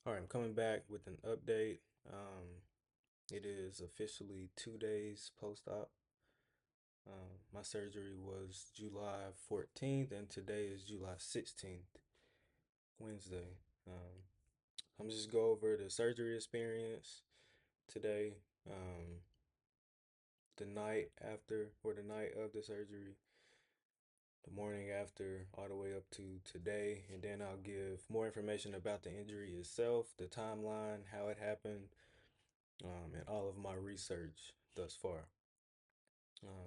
All right, I'm coming back with an update. It is officially 2 days post-op. My surgery was July 14th, and today is July 16th, Wednesday. I'm just go over the surgery experience today, the night after or the night of the surgery, the morning after, all the way up to today, and then I'll give more information about the injury itself, the timeline, how it happened, and all of my research thus far.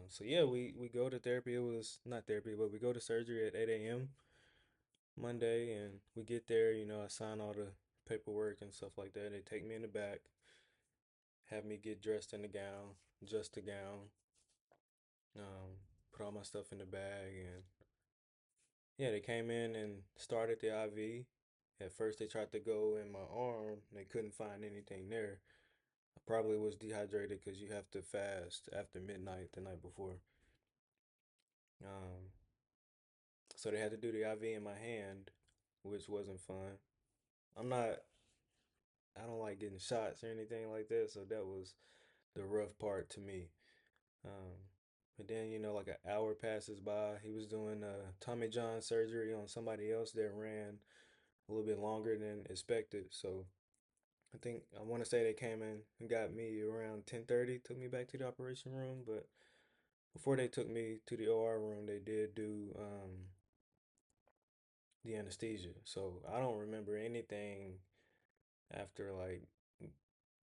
So yeah, we go to therapy. It was not therapy, but we go to surgery at 8 a.m. Monday, and we get there. I sign all the paperwork and stuff like that. They take me in the back, have me get dressed in the gown, just the gown, put all my stuff in the bag, and yeah, they came in and started the IV. At first, they tried to go in my arm. They couldn't find anything there. I probably was dehydrated because you have to fast after midnight the night before. Um, So they had to do the IV in my hand, which wasn't fun. I'm not, I don't like getting shots or anything like that, so that was the rough part to me. Um, but then, like an hour passes by. He was doing Tommy John surgery on somebody else that ran a little bit longer than expected. So I want to say they came in and got me around 10:30, took me back to the operation room. But before they took me to the OR room, they did do the anesthesia. So I don't remember anything after like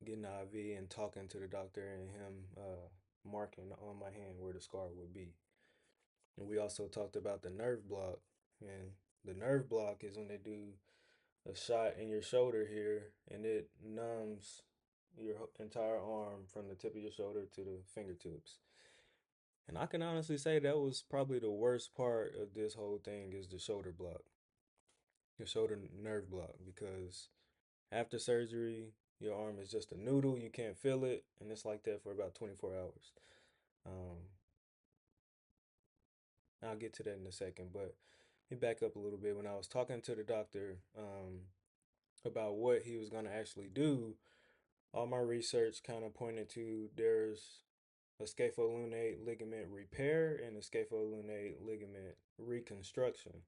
getting the IV and talking to the doctor and him marking on my hand where the scar would be. And we also talked about the nerve block. And the nerve block is when they do a shot in your shoulder here and it numbs your entire arm from the tip of your shoulder to the fingertips. And I can honestly say that was probably the worst part of this whole thing is the shoulder block, the shoulder nerve block, because after surgery, your arm is just a noodle. You can't feel it, and it's like that for about 24 hours. Um, I'll get to that in a second, but let me back up a little bit. When I was talking to the doctor about what he was going to actually do, all my research kind of pointed to there's a scapholunate ligament repair and a scapholunate ligament reconstruction.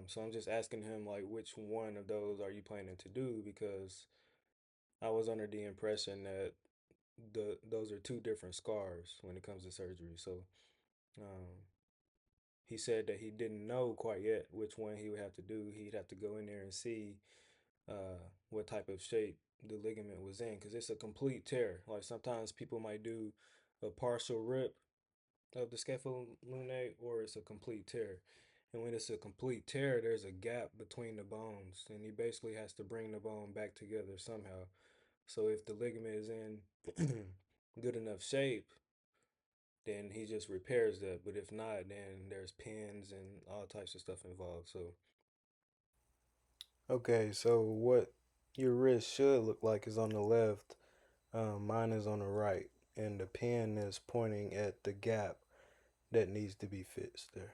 So I'm just asking him like which one of those are you planning to do because I was under the impression that those are two different scars when it comes to surgery. So um, he said that he didn't know quite yet which one he would have to do. He'd have to go in there and see what type of shape the ligament was in because it's a complete tear. Like sometimes people might do a partial rip of the scapholunate or it's a complete tear. And when it's a complete tear, there's a gap between the bones, and he basically has to bring the bone back together somehow. So if the ligament is in good enough shape, then he just repairs that. But if not, then there's pins and all types of stuff involved. So okay, so what your wrist should look like is on the left. Mine is on the right, and the pin is pointing at the gap that needs to be fixed there.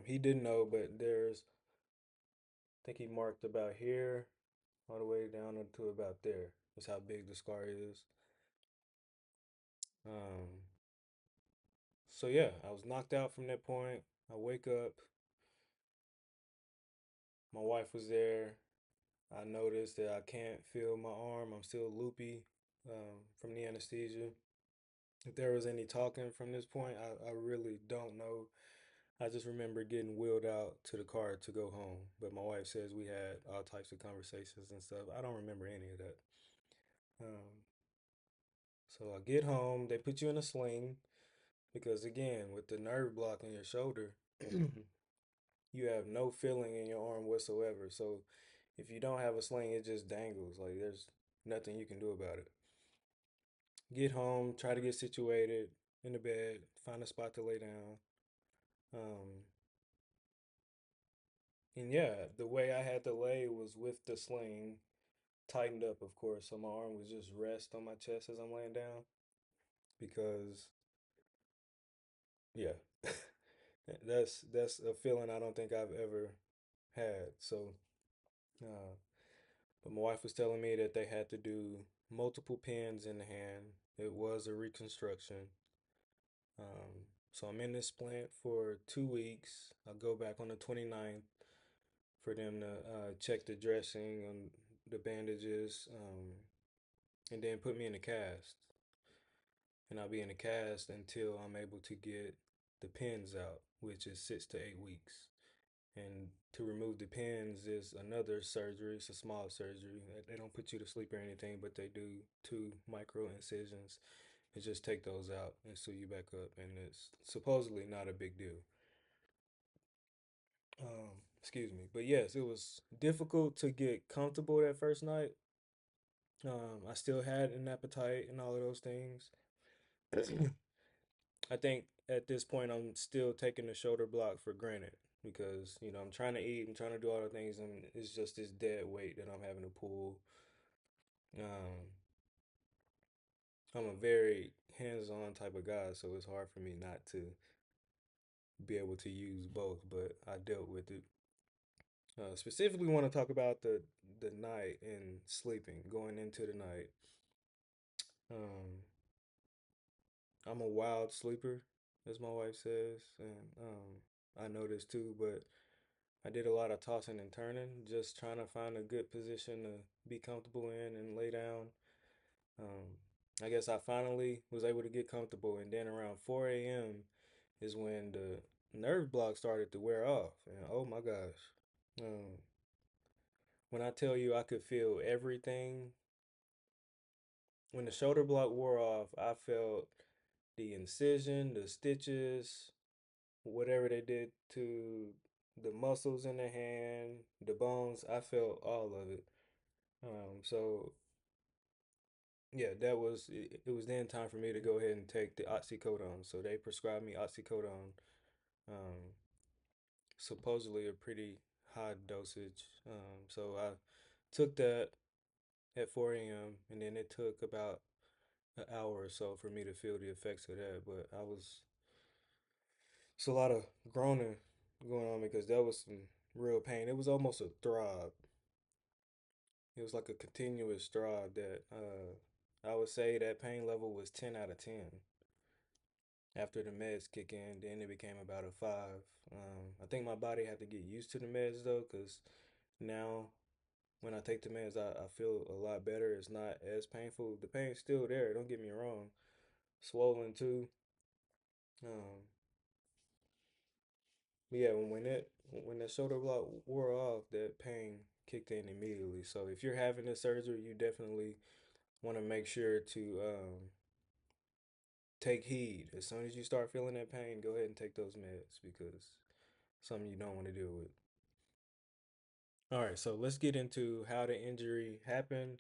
He didn't know, but I think he marked about here, all the way down to about there. That's how big the scar is. Um, so yeah, I was knocked out from that point. I wake up, my wife was there. I noticed that I can't feel my arm. I'm still loopy from the anesthesia. If there was any talking from this point, I really don't know. I just remember getting wheeled out to the car to go home. But my wife says we had all types of conversations and stuff. I don't remember any of that. Um, so I get home. They put you in a sling because, again, with the nerve block in your shoulder, you have no feeling in your arm whatsoever. So if you don't have a sling, it just dangles. Like there's nothing you can do about it. Get home, try to get situated in the bed, find a spot to lay down. Um, and yeah, the way I had to lay was with the sling tightened up, of course, so my arm was just rest on my chest as I'm laying down because, yeah, That's a feeling I don't think I've ever had. So, uh, but my wife was telling me that they had to do multiple pins in the hand. It was a reconstruction. So I'm in this plant for 2 weeks. I'll go back on the 29th for them to check the dressing and the bandages, and then put me in a cast. And I'll be in a cast until I'm able to get the pins out, which is 6 to 8 weeks. And to remove the pins is another surgery. It's a small surgery. They don't put you to sleep or anything, but they do two micro incisions and just take those out and sew you back up. And it's supposedly not a big deal. Excuse me. But yes, it was difficult to get comfortable that first night. I still had an appetite and all of those things. I think at this point I'm still taking the shoulder block for granted because, I'm trying to eat and trying to do all the things, and it's just this dead weight that I'm having to pull. Um, I'm a very hands-on type of guy, so it's hard for me not to be able to use both, but I dealt with it. Specifically want to talk about the night and sleeping, going into the night. Um, I'm a wild sleeper, as my wife says, and I know this too, but I did a lot of tossing and turning, just trying to find a good position to be comfortable in and lay down. Um, I guess I finally was able to get comfortable, and then around 4 a.m. is when the nerve block started to wear off, and oh my gosh. Um, when I tell you I could feel everything, when the shoulder block wore off, I felt the incision, the stitches, whatever they did to the muscles in the hand, the bones, I felt all of it. So yeah, it was then time for me to go ahead and take the oxycodone. So they prescribed me oxycodone, um, supposedly a pretty high dosage. So I took that at 4 a.m. and then it took about an hour or so for me to feel the effects of that. But it's a lot of groaning going on because that was some real pain. It was almost a throb. It was like a continuous throb that I would say that pain level was 10 out of 10. After the meds kick in, then it became about a 5. I think my body had to get used to the meds though, because now when I take the meds, I feel a lot better. It's not as painful. The pain's still there, don't get me wrong. Swollen too. Um, but yeah, when that shoulder block wore off, that pain kicked in immediately. So if you're having this surgery, you definitely want to make sure to take heed. As soon as you start feeling that pain, go ahead and take those meds because something you don't want to deal with. All right, so let's get into how the injury happened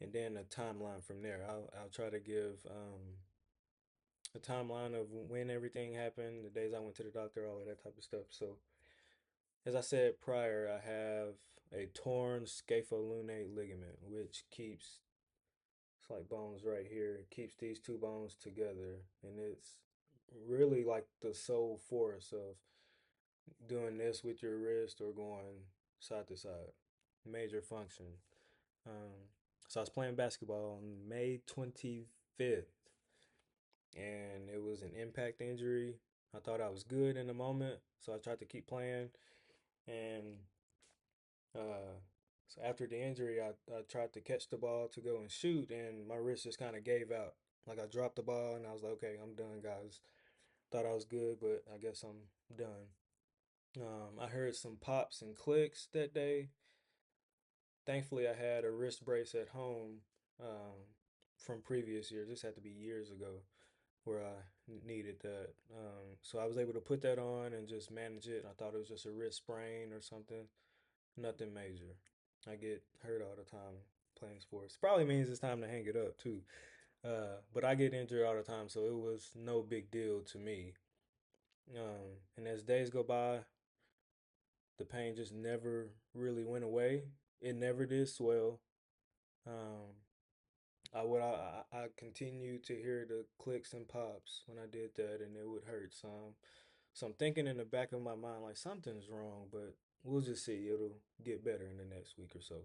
and then a timeline from there. I'll try to give a timeline of when everything happened, the days I went to the doctor, all of that type of stuff. So, as I said prior, I have a torn scapholunate ligament, which keeps it's like bones right here. It keeps these two bones together, and it's really like the sole force of doing this with your wrist or going side to side. Major function. Um, so I was playing basketball on May 25th, and it was an impact injury. I thought I was good in the moment, so I tried to keep playing. And uh, so after the injury, I tried to catch the ball to go and shoot, and my wrist just kind of gave out. Like I dropped the ball, and I was like, okay, I'm done, guys. Thought I was good, but I guess I'm done. I heard some pops and clicks that day. Thankfully, I had a wrist brace at home from previous years. This had to be years ago where I needed that. So I was able to put that on and just manage it. I thought it was just a wrist sprain or something. Nothing major. I get hurt all the time playing sports. Probably means it's time to hang it up too. But I get injured all the time, so it was no big deal to me. And as days go by, the pain just never really went away. It never did swell. Um, I continued to hear the clicks and pops when I did that, and it would hurt some. So I'm thinking in the back of my mind, like something's wrong, but we'll just see. It'll get better in the next week or so.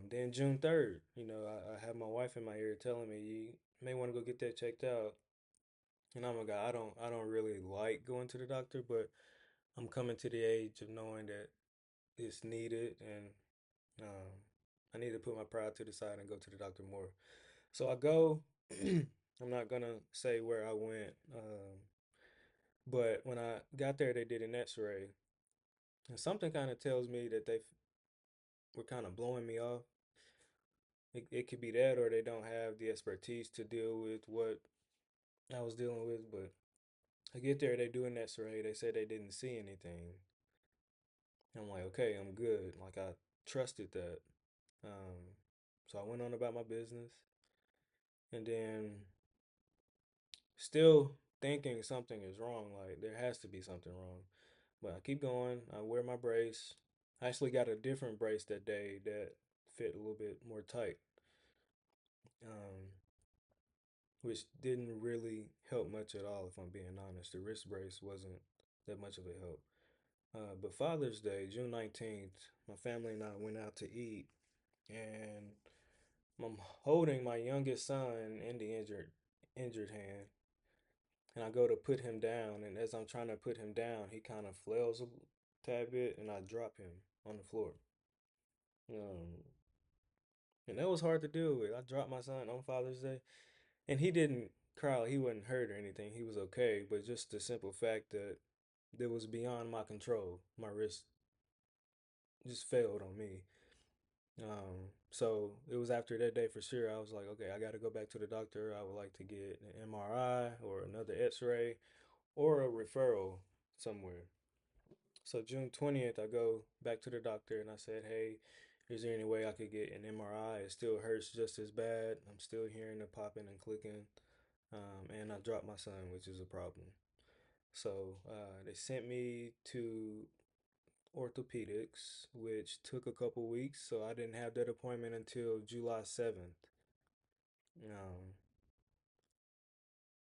Then June 3rd, I have my wife in my ear telling me you may want to go get that checked out. And I'm a guy, I don't really like going to the doctor, but I'm coming to the age of knowing that it's needed and um, I need to put my pride to the side and go to the doctor more. So I go. I'm not gonna say where I went, but when I got there, they did an X-ray, and something kind of tells me that they were kind of blowing me off. It could be that, or they don't have the expertise to deal with what I was dealing with. But I get there, they do an X-ray. They said they didn't see anything. I'm like, okay, I'm good. Like I trusted that. Um, so I went on about my business, and then still thinking something is wrong. Like there has to be something wrong. But I keep going. I wear my brace. I actually got a different brace that day that fit a little bit more tight, um, which didn't really help much at all, if I'm being honest. The wrist brace wasn't that much of a help. But Father's Day, June 19th, my family and I went out to eat, and I'm holding my youngest son in the injured hand, and I go to put him down, and as I'm trying to put him down, he kind of flails a tad bit, and I drop him on the floor. Um, and that was hard to deal with. I dropped my son on Father's Day, and he didn't cry. He wasn't hurt or anything. He was okay, but just the simple fact that it was beyond my control. My wrist just failed on me. So it was after that day for sure. I was like, okay, I got to go back to the doctor. I would like to get an MRI or another X-ray or a referral somewhere. So June 20th, I go back to the doctor and I said, hey, is there any way I could get an MRI? It still hurts just as bad. I'm still hearing the popping and clicking. And I dropped my son, which is a problem. So they sent me to orthopedics, which took a couple weeks. So I didn't have that appointment until July 7th, um,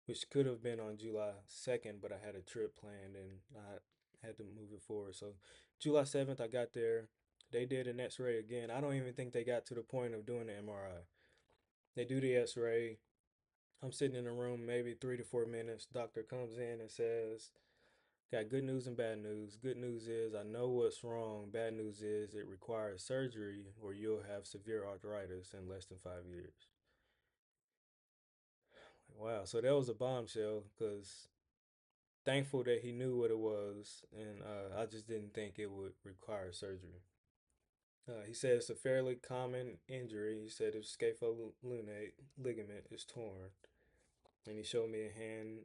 which could have been on July 2nd, but I had a trip planned and I had to move it forward. So July 7th, I got there. They did an X-ray again. I don't even think they got to the point of doing the MRI. They do the X-ray. I'm sitting in the room maybe 3 to 4 minutes. Doctor comes in and says, got good news and bad news. Good news is I know what's wrong. Bad news is it requires surgery or you'll have severe arthritis in less than 5 years. Wow, so that was a bombshell because thankful that he knew what it was, and I just didn't think it would require surgery. He said it's a fairly common injury. He said if scapholunate ligament is torn, and he showed me a hand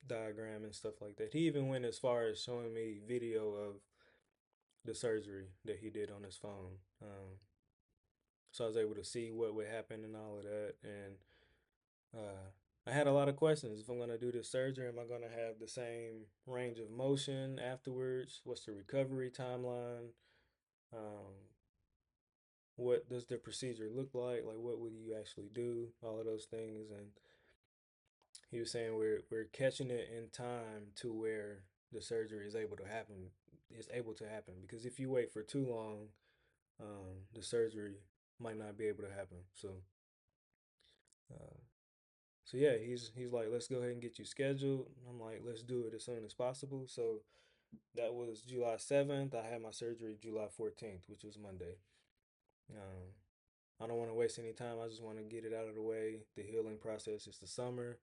diagram and stuff like that. He even went as far as showing me video of the surgery that he did on his phone. So I was able to see what would happen and all of that. And uh, I had a lot of questions. If I'm going to do this surgery, am I going to have the same range of motion afterwards? What's the recovery timeline? Um, what does the procedure look like? Like, what would you actually do? All of those things. And he was saying we're catching it in time to where the surgery is able to happen. Is able to happen because if you wait for too long, the surgery might not be able to happen. Uh, so yeah, he's like, let's go ahead and get you scheduled. I'm like, let's do it as soon as possible. So that was July 7th. I had my surgery July 14th, which was Monday. Um, I don't want to waste any time. I just want to get it out of the way. The healing process is the summer.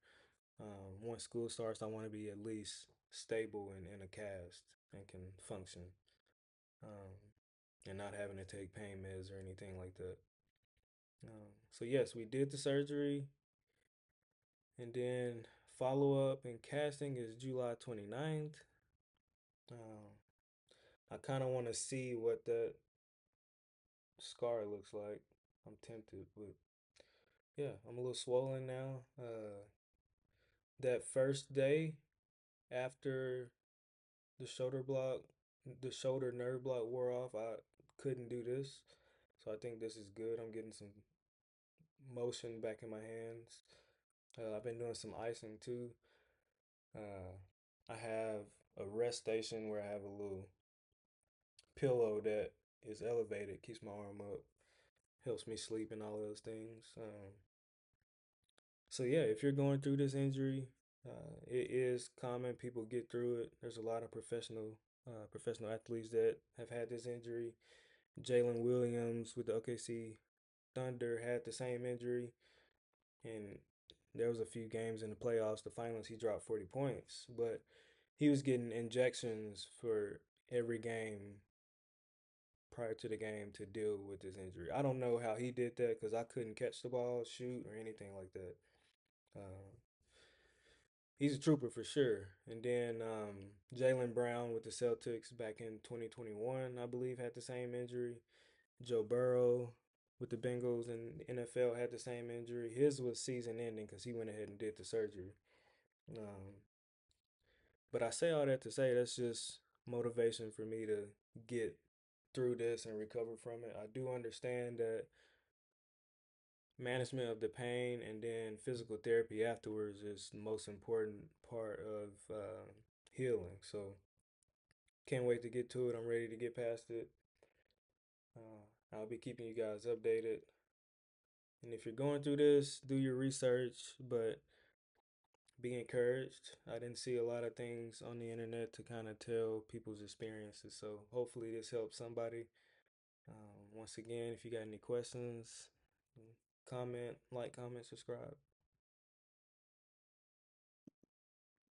Once school starts, I want to be at least stable and in a cast and can function, um, and not having to take pain meds or anything like that. So yes, we did the surgery, and then follow up and casting is July 29th. Um, I kind of want to see what that scar looks like. I'm tempted, but yeah, I'm a little swollen now. That first day after the shoulder block, the shoulder nerve block wore off, I couldn't do this. So I think this is good. I'm getting some motion back in my hands. I've been doing some icing too. Uh, I have a rest station where I have a little pillow that is elevated, keeps my arm up, helps me sleep and all those things. So yeah, if you're going through this injury, it is common. People get through it. There's a lot of professional athletes that have had this injury. Jalen Williams with the OKC Thunder had the same injury, and there was a few games in the playoffs, the finals, he dropped 40 points, but he was getting injections for every game prior to the game to deal with this injury. I don't know how he did that because I couldn't catch the ball, shoot, or anything like that. Uh, he's a trooper for sure. And then Jalen Brown with the Celtics back in 2021, I believe, had the same injury. Joe Burrow with the Bengals in the NFL had the same injury. His was season ending because he went ahead and did the surgery. Um, but I say all that to say that's just motivation for me to get through this and recover from it. I do understand that management of the pain and then physical therapy afterwards is the most important part of healing. So can't wait to get to it. I'm ready to get past it. I'll be keeping you guys updated. And if you're going through this, do your research, but be encouraged. I didn't see a lot of things on the internet to kind of tell people's experiences. So hopefully this helps somebody. Once again, if you got any questions, comment, subscribe.